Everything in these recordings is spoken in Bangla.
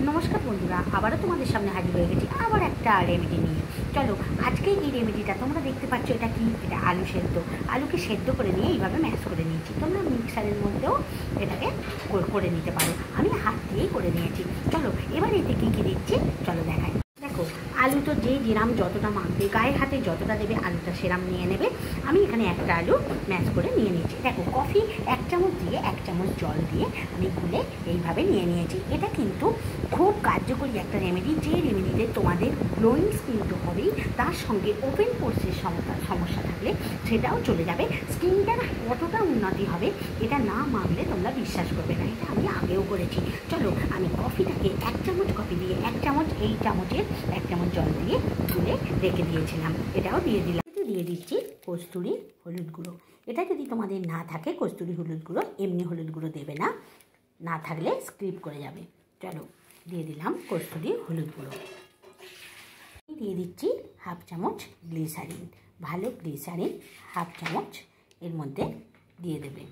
নমস্কার বন্ধুরা, আবারও তোমাদের সামনে হাজির হয়ে গেছি আবার একটা রেমেডি নিয়ে। চলো, আজকে এই রেমেডিটা তোমরা দেখতে পাচ্ছ, এটা কি? এটা আলু সেদ্ধ। আলুকে সেদ্ধ করে নিয়ে এইভাবে ম্যাশ করে নিয়েছি। তোমরা মিক্সারের মধ্যেও এটাকে করে নিতে পারো। আমি হাত দিয়েই করে নিয়েছি। চলো, এবার এতে কী কী দিচ্ছি চলো দেখাই। দেখো, আলু তো যে যেরাম যতটা মাখবে, গায়ে হাতে যতটা দেবে আলুটা সেরাম নিয়ে নেবে। আমি এখানে একটা আলু ম্যাশ করে নিয়ে নিয়েছি। দেখো, কফি 1 চামচ দিয়ে 1 চামচ জল দিয়ে আমি গুলে এইভাবে নিয়ে নিয়েছি। এটা কিন্তু খুব কার্যকরী একটা রেমেডি, যে রেমেডিতে তোমাদের গ্লোয়িং স্কিন তো হবেই, তার সঙ্গে ওপেন পোর্সের সমস্যা থাকলে সেটাও চলে যাবে। স্কিনটার কতটা উন্নতি হবে এটা না মাখলে তোমরা বিশ্বাস করবে না। এটা আমি আগেও করেছি। চলো, আমি কফিটাকে 1 চামচ কফি দিয়ে 1 চামচ, এই চামচের 1 চামচ জল দিয়ে তুলে রেখে দিয়েছিলাম। এটাও দিয়ে দিলাম। দিয়ে দিচ্ছি কস্তুরি হলুদ গুঁড়ো। এটা যদি তোমাদের না থাকে কস্তুরি হলুদ গুঁড়ো, এমনি হলুদ গুঁড়ো দেবে না, না থাকলে স্কিপ করে যাবে। চলো, দিয়ে দিলাম কস্তুরি হলুদ গুঁড়ো। দিয়ে দিচ্ছি 1/2 চামচ গ্লিসারিন। ভালো গ্লিসারিন 1/2 চামচ এর মধ্যে দিয়ে দেবে।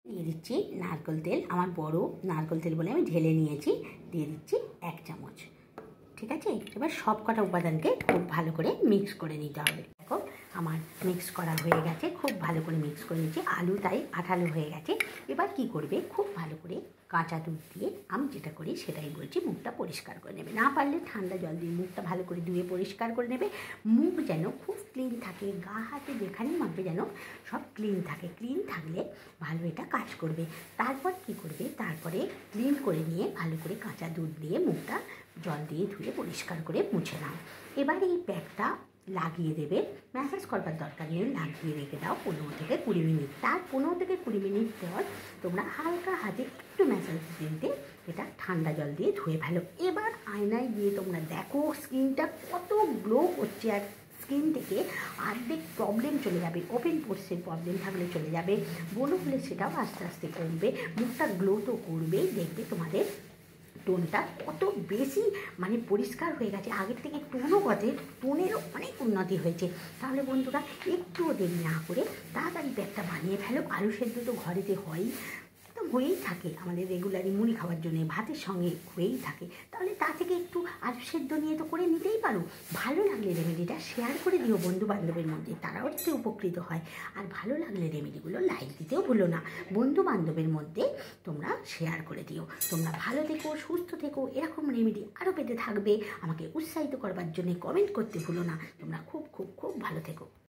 দিয়ে দিচ্ছি নারকেল তেল। আমার বড় নারকেল তেল বলে আমি ঢেলে নিয়েছি। দিয়ে দিচ্ছি 1 চামচ। ঠিক আছে, এবার সব কটা উপাদানকে খুব ভালো করে মিক্স করে নিতে হবে। দেখো, আমার মিক্স করা হয়ে গেছে। খুব ভালো করে মিক্স করে নিচ্ছি। আলু তাই আঠালো হয়ে গেছে। এবার কি করবে, খুব ভালো করে কাঁচা দুধ দিয়ে, আমি যেটা করি সেটাই বলছি, মুখটা পরিষ্কার করে নেবে। না পারলে ঠান্ডা জল দিয়ে মুখটা ভালো করে ধুয়ে পরিষ্কার করে নেবে। মুখ যেন খুব ক্লিন থাকে, গা হাতে যেখানেই মাখবে যেন সব ক্লিন থাকে। ক্লিন থাকলে ভালো এটা কাজ করবে। তারপর কি করবে, তারপরে ক্লিন করে নিয়ে ভালো করে কাঁচা দুধ দিয়ে মুখটা জল দিয়ে ধুয়ে পরিষ্কার করে মুছে নাও। এবার এই প্যাকটা লাগিয়ে দেবে। ম্যাসাজ করবার দরকার নেই, লাগিয়ে রেখে দাও 15 থেকে 20 মিনিট। তার 15 থেকে 20 মিনিট পর তোমরা হালকা হাতে একটু ম্যাসাজ দিতে এটা ঠান্ডা জল দিয়ে ধুয়ে ফেলো। এবার আয়নায় গিয়ে তোমরা দেখো স্কিনটা কত গ্লো করছে, আর স্কিন থেকে অর্ধেক প্রবলেম চলে যাবে। ওপেন পোর্সের প্রবলেম থাকলে চলে যাবে, ব্রণ হলে সেটাও আস্তে আস্তে কমবে। মুখটা গ্লো তো করবেই, দেখবে তোমাদের টোনটা কত বেশি পরিষ্কার হয়ে গেছে। আগের থেকে টোনও টোনেরও অনেক উন্নতি হয়েছে। তাহলে বন্ধুরা, একটুও দেরি না করে তাড়াতাড়ি প্যাকটা বানিয়ে ফেলো। আলু সেদ্ধ তো ঘরেতে হয়ই, তো হয়েই থাকে আমাদের রেগুলারই মুড়ি খাওয়ার জন্য, ভাতের সঙ্গে হয়েই থাকে। তাহলে তা থেকে একটু আলু সেদ্ধ নিয়ে তো করে নিতেই পারো। ভালো লাগলে রেমেডিটা শেয়ার করে দিও বন্ধু বান্ধবের মধ্যে, তারাও যাতে উপকৃত হয়। আর ভালো লাগলে রেমেডিগুলো লাইক দিতেও ভুলো না। বন্ধু বান্ধবের মধ্যে তোমরা শেয়ার করে দিও। তোমরা ভালো থেকো, সুস্থ থেকো। এরকম রেমেডি আরও পেতে থাকবে। আমাকে উৎসাহিত করবার জন্য কমেন্ট করতে ভুলো না। তোমরা খুব খুব খুব ভালো থেকো।